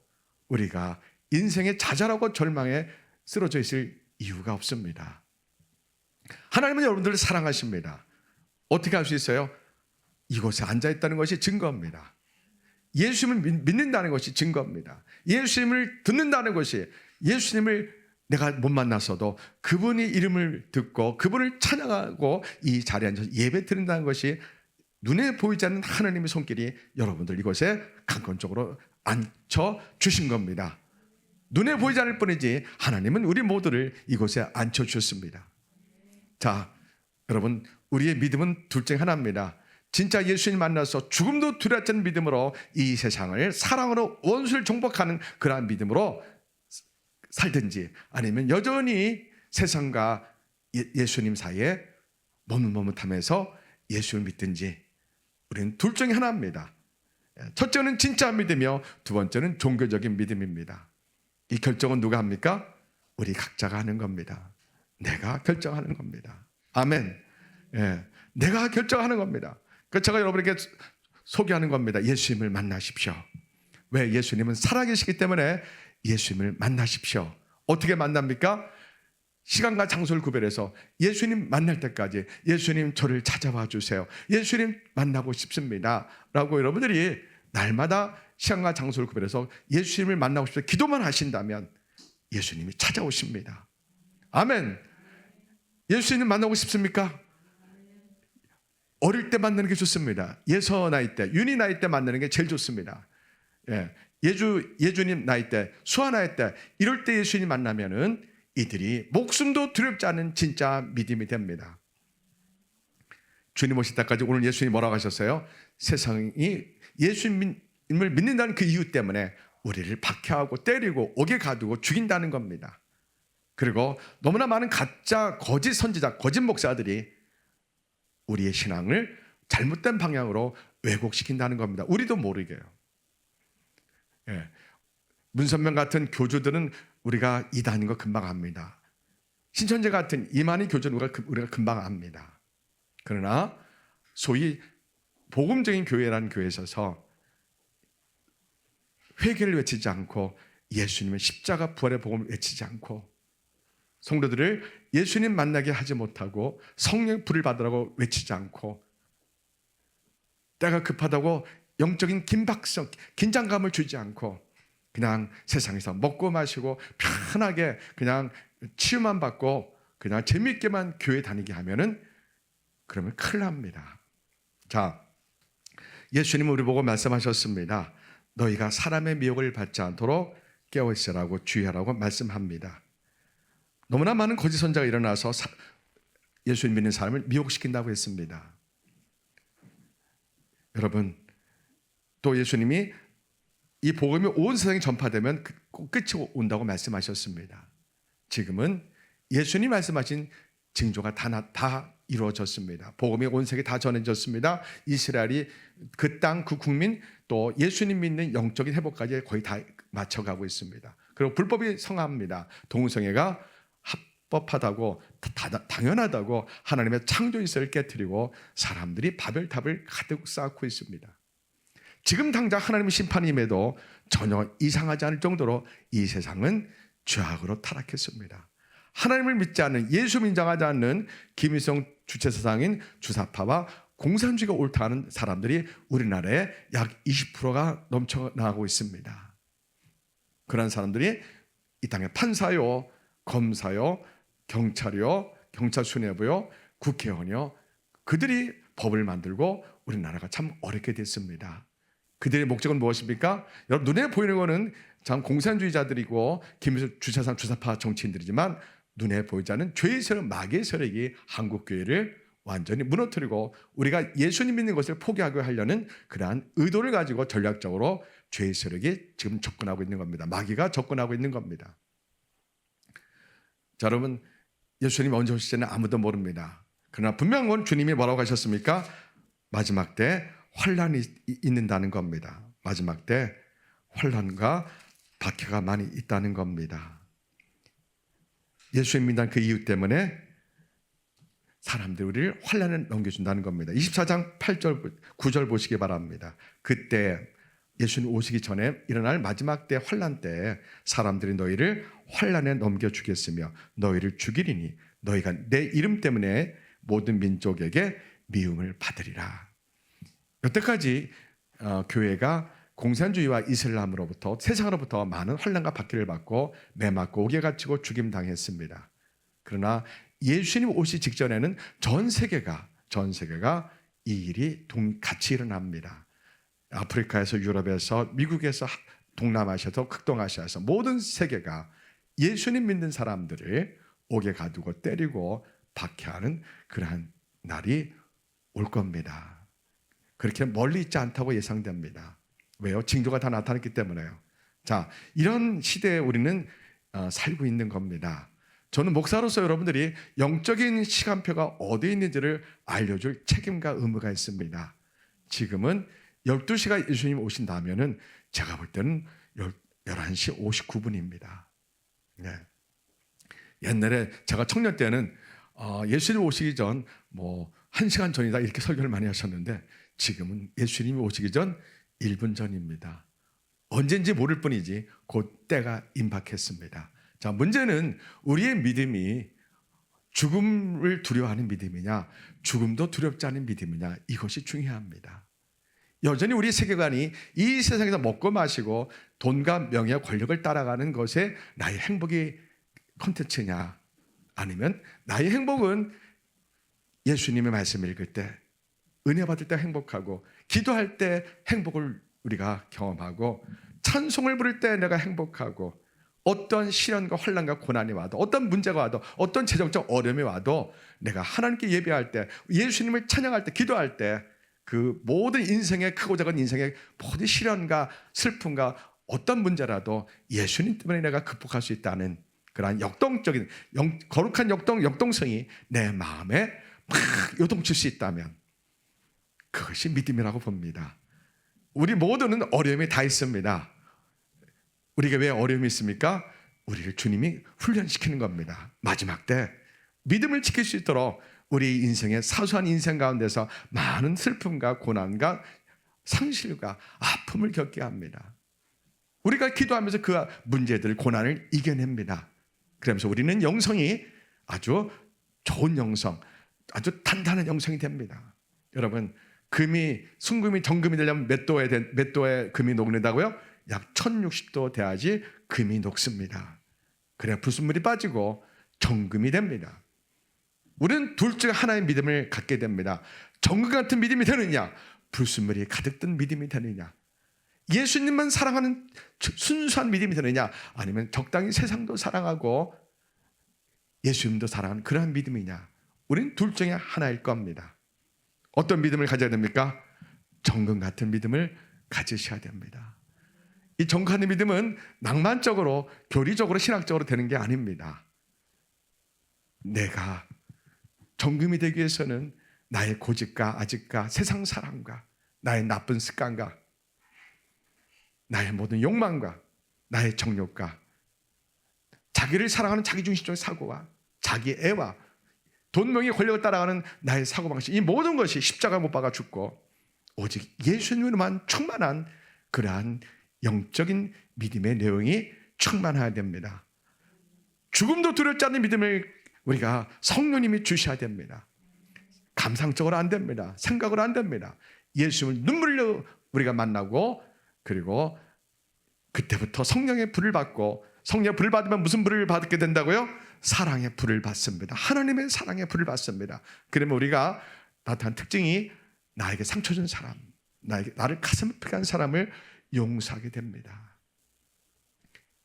우리가 인생의 좌절하고 절망에 쓰러져 있을 이유가 없습니다. 하나님은 여러분들을 사랑하십니다. 어떻게 할 수 있어요? 이곳에 앉아있다는 것이 증거입니다. 예수님을 믿는다는 것이 증거입니다. 예수님을 듣는다는 것이, 예수님을 내가 못 만났어도 그분의 이름을 듣고 그분을 찬양하고 이 자리에 앉아서 예배 드린다는 것이 눈에 보이지 않는 하나님의 손길이 여러분들 이곳에 강권적으로 앉혀주신 겁니다. 눈에 보이지 않을 뿐이지 하나님은 우리 모두를 이곳에 앉혀주셨습니다. 자, 여러분, 우리의 믿음은 둘 중에 하나입니다. 진짜 예수님 만나서 죽음도 두렵지 않는 믿음으로 이 세상을 사랑으로 원수를 정복하는 그러한 믿음으로 살든지, 아니면 여전히 세상과 예수님 사이에 머뭇머뭇하면서 예수를 믿든지, 우리는 둘 중에 하나입니다. 첫째는 진짜 믿음이며 두 번째는 종교적인 믿음입니다. 이 결정은 누가 합니까? 우리 각자가 하는 겁니다. 내가 결정하는 겁니다. 아멘. 예, 내가 결정하는 겁니다. 그래서 제가 여러분에게 소개하는 겁니다. 예수님을 만나십시오. 왜? 예수님은 살아계시기 때문에 예수님을 만나십시오. 어떻게 만납니까? 시간과 장소를 구별해서 예수님 만날 때까지 예수님 저를 찾아와 주세요. 예수님 만나고 싶습니다. 라고 여러분들이 날마다 시간과 장소를 구별해서 예수님을 만나고 싶다 기도만 하신다면 예수님이 찾아오십니다. 아멘. 예수님 만나고 싶습니까? 어릴 때 만나는 게 좋습니다. 예서 나이 때, 윤희 나이 때 만나는 게 제일 좋습니다. 예주님 나이 때, 수아 나이 때, 이럴 때 예수님 만나면은 이들이 목숨도 두렵지 않은 진짜 믿음이 됩니다. 주님 오실 때까지 오늘 예수님이 뭐라고 하셨어요? 세상이 예수님을 믿는다는 그 이유 때문에 우리를 박해하고 때리고 옥에 가두고 죽인다는 겁니다. 그리고 너무나 많은 가짜 거짓 선지자, 거짓 목사들이 우리의 신앙을 잘못된 방향으로 왜곡시킨다는 겁니다. 우리도 모르게요. 문선명 같은 교주들은 우리가 이단인 거 금방 압니다. 신천지 같은 이만희 교주는 우리가 금방 압니다. 그러나 소위 복음적인 교회라는 교회에 있어서 회개를 외치지 않고 예수님의 십자가 부활의 복음을 외치지 않고 성도들을 예수님 만나게 하지 못하고 성령 불을 받으라고 외치지 않고 때가 급하다고 영적인 긴박성, 긴장감을 주지 않고 그냥 세상에서 먹고 마시고 편하게 그냥 치유만 받고 그냥 재미있게만 교회 다니게 하면은 그러면 큰일 납니다. 자, 예수님은 우리 보고 말씀하셨습니다. 너희가 사람의 미혹을 받지 않도록 깨어있으라고 주의하라고 말씀합니다. 너무나 많은 거짓 선자가 일어나서 예수님 믿는 사람을 미혹시킨다고 했습니다. 여러분, 또 예수님이 이 복음이 온 세상에 전파되면 꼭 끝이 온다고 말씀하셨습니다. 지금은 예수님 말씀하신 징조가 다 이루어졌습니다. 복음이 온 세계에 다 전해졌습니다. 이스라엘이 그 땅, 그 국민, 또 예수님 믿는 영적인 회복까지 거의 다 맞춰가고 있습니다. 그리고 불법이 성합니다. 동성애가 합법하다고, 당연하다고 하나님의 창조이슬을 깨뜨리고 사람들이 바벨탑을 가득 쌓고 있습니다. 지금 당장 하나님의 심판임에도 전혀 이상하지 않을 정도로 이 세상은 죄악으로 타락했습니다. 하나님을 믿지 않는, 예수 인정하지 않는 김일성 주체사상인 주사파와 공산주의가 옳다는 사람들이 우리나라에 약 20%가 넘쳐나고 있습니다. 그런 사람들이 이 땅에 판사요, 검사요, 경찰이요, 경찰 수뇌부요, 국회의원이요, 그들이 법을 만들고 우리나라가 참 어렵게 됐습니다. 그들의 목적은 무엇입니까? 여러분, 눈에 보이는 것은 참 공산주의자들이고 김일성 주체사상 주사파 정치인들이지만 눈에 보이지 않는 죄의 세력, 마귀의 세력이 한국교회를 완전히 무너뜨리고 우리가 예수님 믿는 것을 포기하게 하려는 그러한 의도를 가지고 전략적으로 죄의 세력이 지금 접근하고 있는 겁니다. 마귀가 접근하고 있는 겁니다. 자, 여러분, 예수님이 언제 오실지는 아무도 모릅니다. 그러나 분명한 건 주님이 뭐라고 하셨습니까? 마지막 때 환란이 있는다는 겁니다. 마지막 때 환란과 박해가 많이 있다는 겁니다. 예수님 믿는 그 이유 때문에 사람들이 우리를 환란에 넘겨준다는 겁니다. 24장 8절, 9절 보시기 바랍니다. 그때 예수님 오시기 전에 일어날 마지막 때 환란 때 사람들이 너희를 환란에 넘겨주겠으며 너희를 죽이리니 너희가 내 이름 때문에 모든 민족에게 미움을 받으리라. 여태까지 교회가 공산주의와 이슬람으로부터, 세상으로부터 많은 환란과 박해를 받고 매맞고 옥에 갇히고 죽임당했습니다. 그러나 예수님 오시 직전에는 전 세계가 이 일이 같이 일어납니다. 아프리카에서, 유럽에서, 미국에서, 동남아시아에서, 극동아시아에서 모든 세계가 예수님 믿는 사람들을 옥에 가두고 때리고 박해하는 그러한 날이 올 겁니다. 그렇게 멀리 있지 않다고 예상됩니다. 왜요? 징조가 다 나타났기 때문에요. 자, 이런 시대에 우리는 살고 있는 겁니다. 저는 목사로서 여러분들이 영적인 시간표가 어디에 있는지를 알려줄 책임과 의무가 있습니다. 지금은 12시가 예수님 오신다면은 제가 볼 때는 11시 59분입니다. 네. 옛날에 제가 청년 때는 예수님 오시기 전 1시간 전이다 이렇게 설교를 많이 하셨는데 지금은 예수님이 오시기 전 1분 전입니다. 언젠지 모를 뿐이지 곧 때가 임박했습니다. 자, 문제는 우리의 믿음이 죽음을 두려워하는 믿음이냐, 죽음도 두렵지 않은 믿음이냐, 이것이 중요합니다. 여전히 우리 세계관이 이 세상에서 먹고 마시고 돈과 명예와 권력을 따라가는 것에 나의 행복이 콘텐츠냐, 아니면 나의 행복은 예수님의 말씀 읽을 때, 은혜 받을 때 행복하고, 기도할 때 행복을 우리가 경험하고, 찬송을 부를 때 내가 행복하고, 어떤 시련과 환난과 고난이 와도, 어떤 문제가 와도, 어떤 재정적 어려움이 와도 내가 하나님께 예배할 때, 예수님을 찬양할 때, 기도할 때 그 모든 인생의 크고 작은 인생의 모든 시련과 슬픔과 어떤 문제라도 예수님 때문에 내가 극복할 수 있다는 그러한 역동적인 거룩한 역동성이 내 마음에 막 요동칠 수 있다면 그것이 믿음이라고 봅니다. 우리 모두는 어려움이 다 있습니다. 우리가 왜 어려움이 있습니까? 우리를 주님이 훈련시키는 겁니다. 마지막 때 믿음을 지킬 수 있도록 우리 인생의 사소한 인생 가운데서 많은 슬픔과 고난과 상실과 아픔을 겪게 합니다. 우리가 기도하면서 그 문제들, 고난을 이겨냅니다. 그러면서 우리는 영성이 아주 좋은 영성, 아주 단단한 영성이 됩니다. 여러분, 순금이 정금이 되려면 몇 도에 금이 녹는다고요? 약 1060도 돼야지 금이 녹습니다. 그래야 불순물이 빠지고 정금이 됩니다. 우리는 둘 중 하나의 믿음을 갖게 됩니다. 정금 같은 믿음이 되느냐, 불순물이 가득 든 믿음이 되느냐, 예수님만 사랑하는 순수한 믿음이 되느냐, 아니면 적당히 세상도 사랑하고 예수님도 사랑하는 그러한 믿음이냐. 우리는 둘 중에 하나일 겁니다. 어떤 믿음을 가져야 됩니까? 정금 같은 믿음을 가지셔야 됩니다. 이 정금 같은 믿음은 낭만적으로 교리적으로 신학적으로 되는 게 아닙니다. 내가 정금이 되기 위해서는 나의 고집과 아집과 세상 사랑과 나의 나쁜 습관과 나의 모든 욕망과 나의 정욕과 자기를 사랑하는 자기중심적인 사고와 자기 애와 돈, 명예, 권력을 따라가는 나의 사고방식, 이 모든 것이 십자가 못 박아 죽고 오직 예수님으로만 충만한 그러한 영적인 믿음의 내용이 충만해야 됩니다. 죽음도 두렵지 않는 믿음을 우리가 성령님이 주셔야 됩니다. 감상적으로 안 됩니다. 생각으로 안 됩니다. 예수님을 눈물로 우리가 만나고, 그리고 그때부터 성령의 불을 받고, 성령의 불을 받으면 무슨 불을 받게 된다고요? 사랑의 불을 받습니다. 하나님의 사랑의 불을 받습니다. 그러면 우리가 나타난 특징이 나에게 상처 준 사람, 나를 가슴 아프게 한 사람을 용서하게 됩니다.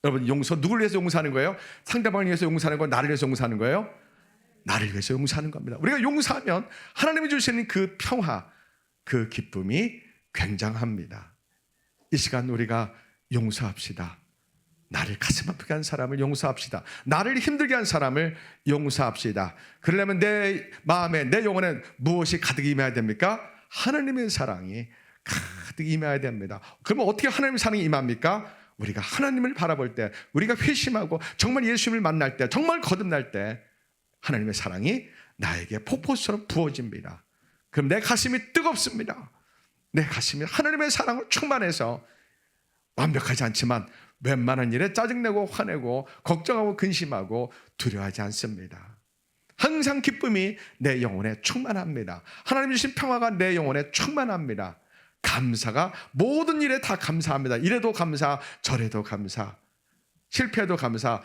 여러분, 용서 누구를 위해서 용서하는 거예요? 상대방을 위해서 용서하는 거예요? 나를 위해서 용서하는 거예요? 나를 위해서 용서하는 겁니다. 우리가 용서하면 하나님이 주시는 그 평화, 그 기쁨이 굉장합니다. 이 시간 우리가 용서합시다. 나를 가슴 아프게 한 사람을 용서합시다. 나를 힘들게 한 사람을 용서합시다. 그러려면 내 마음에, 내 영혼에 무엇이 가득 임해야 됩니까? 하나님의 사랑이 가득 임해야 됩니다. 그러면 어떻게 하나님의 사랑이 임합니까? 우리가 하나님을 바라볼 때, 우리가 회심하고 정말 예수님을 만날 때, 정말 거듭날 때 하나님의 사랑이 나에게 폭포수처럼 부어집니다. 그럼 내 가슴이 뜨겁습니다. 내 가슴이 하나님의 사랑으로 충만해서 완벽하지 않지만 웬만한 일에 짜증내고 화내고 걱정하고 근심하고 두려워하지 않습니다. 항상 기쁨이 내 영혼에 충만합니다. 하나님 주신 평화가 내 영혼에 충만합니다. 감사가 모든 일에 다 감사합니다. 이래도 감사, 저래도 감사, 실패해도 감사,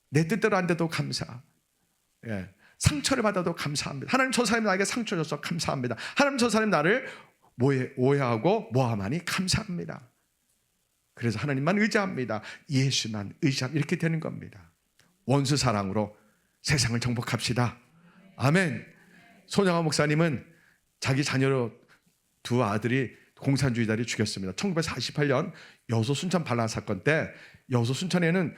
내 뜻대로 안 돼도 감사, 상처를 받아도 감사합니다. 하나님, 저 사람이 나에게 상처 줘서 감사합니다. 하나님, 저 사람이 나를 오해하고 모함하니 감사합니다. 그래서 하나님만 의지합니다. 예수만 의지합니다. 이렇게 되는 겁니다. 원수 사랑으로 세상을 정복합시다. 아멘. 손영하 목사님은 자기 자녀로 두 아들이 공산주의자들이 죽였습니다. 1948년 여수 순천 반란 사건 때 여수 순천에는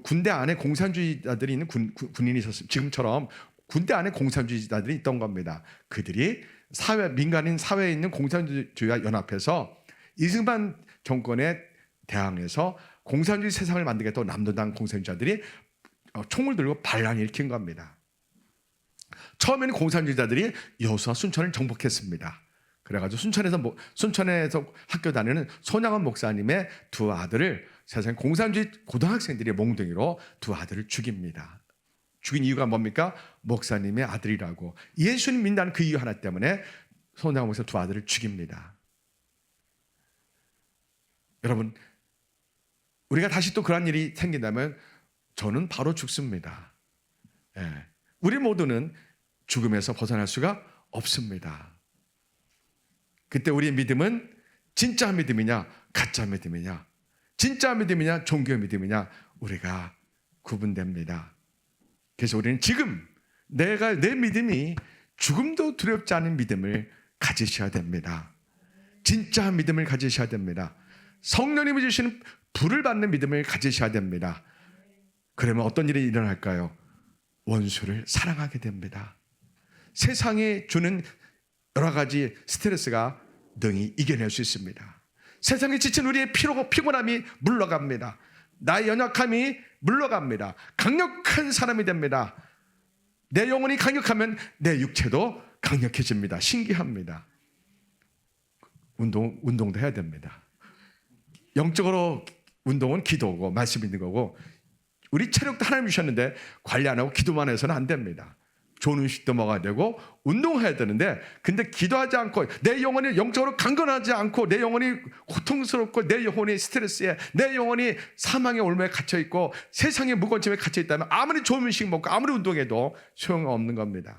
군대 안에 공산주의자들이 있는 군인이 있었습니다. 지금처럼 군대 안에 공산주의자들이 있던 겁니다. 그들이 민간인 사회에 있는 공산주의와 연합해서 이승만 정권에 대항해서 공산주의 세상을 만들겠다고 남도당 공산주의자들이 총을 들고 반란을 일으킨 겁니다. 처음에는 공산주의자들이 여수와 순천을 정복했습니다. 그래가지고 순천에서 학교 다니는 손양원 목사님의 두 아들을 세상 공산주의 고등학생들이 몽둥이로 두 아들을 죽입니다. 죽인 이유가 뭡니까? 목사님의 아들이라고. 예수님 믿는다는 그 이유 하나 때문에 손양원 목사 두 아들을 죽입니다. 여러분, 우리가 다시 또 그런 일이 생긴다면 저는 바로 죽습니다. 우리 모두는 죽음에서 벗어날 수가 없습니다. 그때 우리의 믿음은 진짜 믿음이냐 가짜 믿음이냐, 진짜 믿음이냐 종교 믿음이냐, 우리가 구분됩니다. 그래서 우리는 지금 내 믿음이 죽음도 두렵지 않은 믿음을 가지셔야 됩니다. 진짜 믿음을 가지셔야 됩니다. 성령님이 주시는 불을 받는 믿음을 가지셔야 됩니다. 그러면 어떤 일이 일어날까요? 원수를 사랑하게 됩니다. 세상에 주는 여러 가지 스트레스가 능히 이겨낼 수 있습니다. 세상에 지친 우리의 피곤함이 물러갑니다. 나의 연약함이 물러갑니다. 강력한 사람이 됩니다. 내 영혼이 강력하면 내 육체도 강력해집니다. 신기합니다. 운동도 해야 됩니다. 영적으로 운동은 기도고 말씀 있는 거고, 우리 체력도 하나님 주셨는데 관리 안 하고 기도만 해서는 안 됩니다. 좋은 음식도 먹어야 되고 운동해야 되는데, 근데 기도하지 않고 내 영혼이 영적으로 강건하지 않고 내 영혼이 고통스럽고 내 영혼이 스트레스에, 내 영혼이 사망의 올무에 갇혀있고 세상의 무거운 짐에 갇혀있다면 아무리 좋은 음식 먹고 아무리 운동해도 소용없는 겁니다.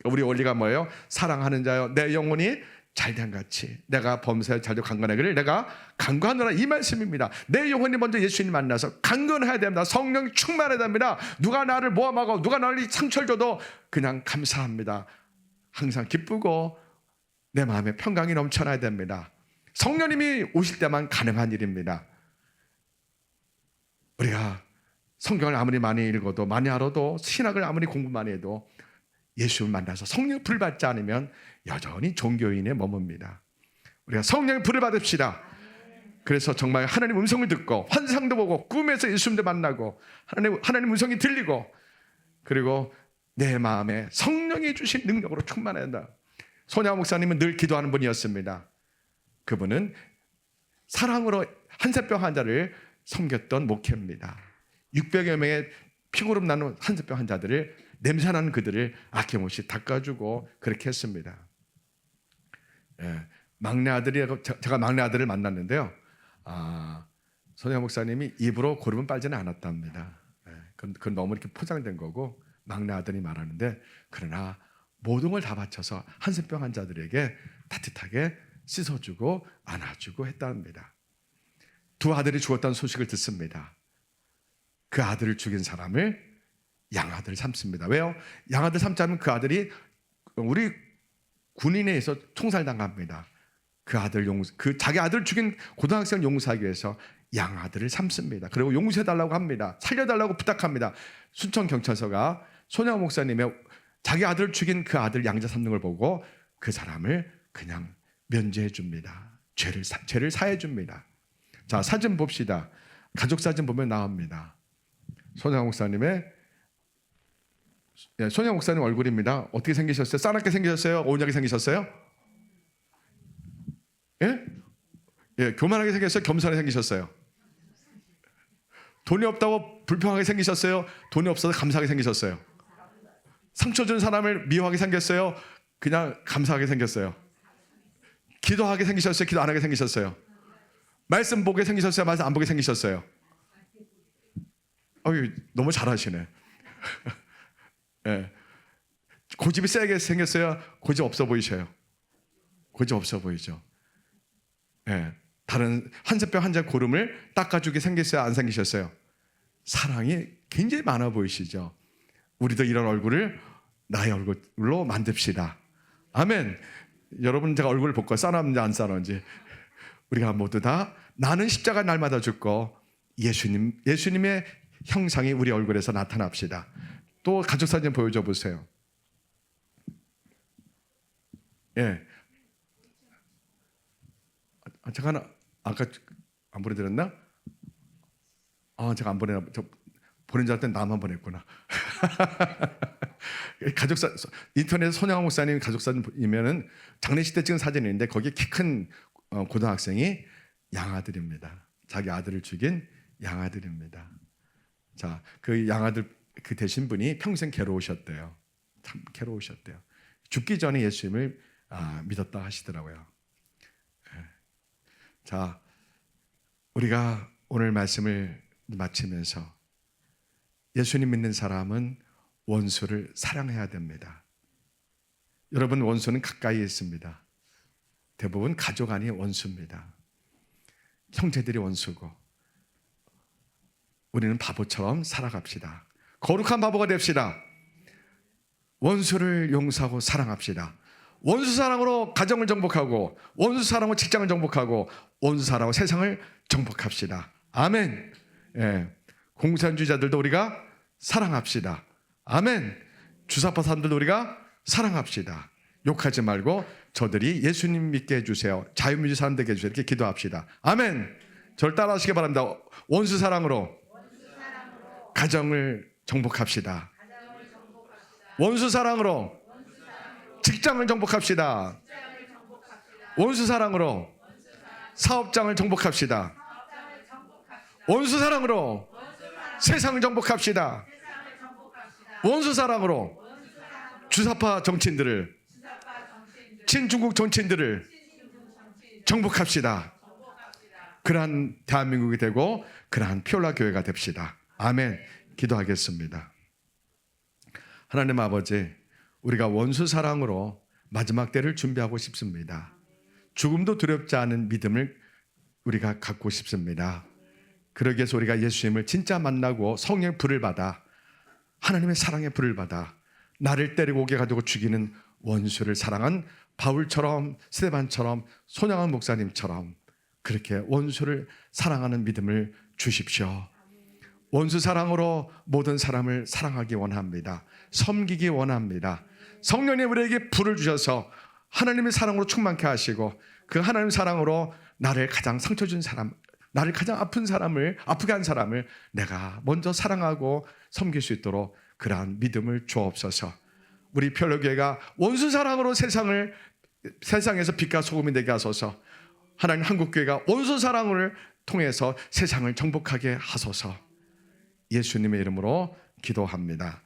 우리 원리가 뭐예요? 사랑하는 자여 내 영혼이 잘된 같이 내가 범사에 잘되고 강건하기를 내가 강구하노라, 이 말씀입니다. 내 영혼이 먼저 예수님 만나서 강건해야 됩니다. 성령 충만해야 됩니다. 누가 나를 모함하고 누가 나를 상처를 줘도 그냥 감사합니다. 항상 기쁘고 내 마음에 평강이 넘쳐나야 됩니다. 성령님이 오실 때만 가능한 일입니다. 우리가 성경을 아무리 많이 읽어도 많이 알아도 신학을 아무리 공부 많이 해도 예수를 만나서 성령의 불을 받지 않으면 여전히 종교인에 머뭅니다. 우리가 성령의 불을 받읍시다. 그래서 정말 하나님 음성을 듣고 환상도 보고 꿈에서 예수님도 만나고 하나님 음성이 들리고 그리고 내 마음에 성령이 주신 능력으로 충만해야 한다. 손양 목사님은 늘 기도하는 분이었습니다. 그분은 사랑으로 한센병 환자를 섬겼던 목회입니다. 600여 명의 피고름 나는 한센병 환자들을 냄새나는 그들을 아낌없이 닦아주고 그렇게 했습니다. 막내 아들이 제가 막내 아들을 만났는데요. 손양 목사님이 입으로 고름은 빨지는 않았답니다. 그건 너무 이렇게 포장된 거고 막내 아들이 말하는데 그러나 모든 걸 다 바쳐서 한센병 환자들에게 따뜻하게 씻어주고 안아주고 했답니다. 두 아들이 죽었다는 소식을 듣습니다. 그 아들을 죽인 사람을 양아들 삼습니다. 왜요? 양아들 삼자면 그 아들이 우리 군인에 의해서 총살당합니다. 그 자기 아들 죽인 고등학생을 용서하기 위해서 양아들을 삼습니다. 그리고 용서해달라고 합니다. 살려달라고 부탁합니다. 순천경찰서가 손양 목사님의 자기 아들을 죽인 그 아들 양자 삼는 걸 보고 그 사람을 그냥 면제해 줍니다. 죄를 사해 줍니다. 자, 사진 봅시다. 가족 사진 보면 나옵니다. 손양 목사님의 손양 목사님 얼굴입니다. 어떻게 생기셨어요? 싸납게 생기셨어요? 오은하게 생기셨어요? 예, 교만하게 생겼어요? 겸손하게 생기셨어요? 돈이 없다고 불평하게 생기셨어요? 돈이 없어서 감사하게 생기셨어요? 상처 준 사람을 미워하게 생겼어요? 그냥 감사하게 생겼어요? 기도하게 생기셨어요? 기도 안 하게 생기셨어요? 말씀 보게 생기셨어요? 말씀 안 보게 생기셨어요? 너무 잘하시네. 예. 고집이 세게 생겼어요? 고집 없어 보이셔요? 고집 없어 보이죠? 예. 다른 한센병 환자 고름을 닦아주게 생겼어요? 안 생기셨어요? 사랑이 굉장히 많아 보이시죠? 우리도 이런 얼굴을 나의 얼굴로 만듭시다. 아멘. 여러분 제가 얼굴을 볼까요? 싸놨는지 안 싸놨는지. 우리가 모두 다 나는 십자가 날마다 죽고 예수님의 형상이 우리 얼굴에서 나타납시다. 또 가족 사진 보여줘 보세요. 예. 제가 아까 안 보내드렸나? 제가 안 보내나? 보낸 줄 알았더니 나만 보냈구나. 인터넷 손양호 목사님 가족 사진이면은 장례식 때 찍은 사진인데 거기에 키 큰 고등학생이 양아들입니다. 자기 아들을 죽인 양아들입니다. 자, 그 양아들 그 되신 분이 평생 괴로우셨대요. 참 괴로우셨대요. 죽기 전에 예수님을 믿었다 하시더라고요. 자, 우리가 오늘 말씀을 마치면서 예수님 믿는 사람은 원수를 사랑해야 됩니다. 여러분, 원수는 가까이에 있습니다. 대부분 가족 안이 원수입니다. 형제들이 원수고 우리는 바보처럼 살아갑시다. 거룩한 바보가 됩시다. 원수를 용서하고 사랑합시다. 원수 사랑으로 가정을 정복하고 원수 사랑으로 직장을 정복하고 원수 사랑으로 세상을 정복합시다. 아멘. 예. 공산주의자들도 우리가 사랑합시다. 아멘. 주사파 사람들도 우리가 사랑합시다. 욕하지 말고 저들이 예수님 믿게 해주세요. 자유민주 사람 되게 해주세요. 이렇게 기도합시다. 아멘. 저를 따라하시기 바랍니다. 원수 사랑으로 가정을 정복합시다. 원수 사랑으로 직장을 정복합시다. 원수 사랑으로 사업장을 정복합시다. 원수 사랑으로 세상을 정복합시다. 원수 사랑으로 주사파 정치인들을 친중국 정치인들을 정복합시다. 그러한 대한민국이 되고 그러한 피올라 교회가 됩시다. 아멘. 기도하겠습니다. 하나님 아버지, 우리가 원수 사랑으로 마지막 때를 준비하고 싶습니다. 죽음도 두렵지 않은 믿음을 우리가 갖고 싶습니다. 그러기 위해서 우리가 예수님을 진짜 만나고 성령의 불을 받아 하나님의 사랑의 불을 받아 나를 때리고 오게 가지고 죽이는 원수를 사랑한 바울처럼 스데반처럼 손양한 목사님처럼 그렇게 원수를 사랑하는 믿음을 주십시오. 원수 사랑으로 모든 사람을 사랑하기 원합니다. 섬기기 원합니다. 성령님 우리에게 불을 주셔서 하나님의 사랑으로 충만케 하시고 그 하나님의 사랑으로 나를 가장 상처 준 사람, 나를 가장 아프게 한 사람을 내가 먼저 사랑하고 섬길 수 있도록 그러한 믿음을 주옵소서. 우리 별로교회가 원수 사랑으로 세상에서 빛과 소금이 되게 하소서. 하나님 한국교회가 원수 사랑을 통해서 세상을 정복하게 하소서. 예수님의 이름으로 기도합니다.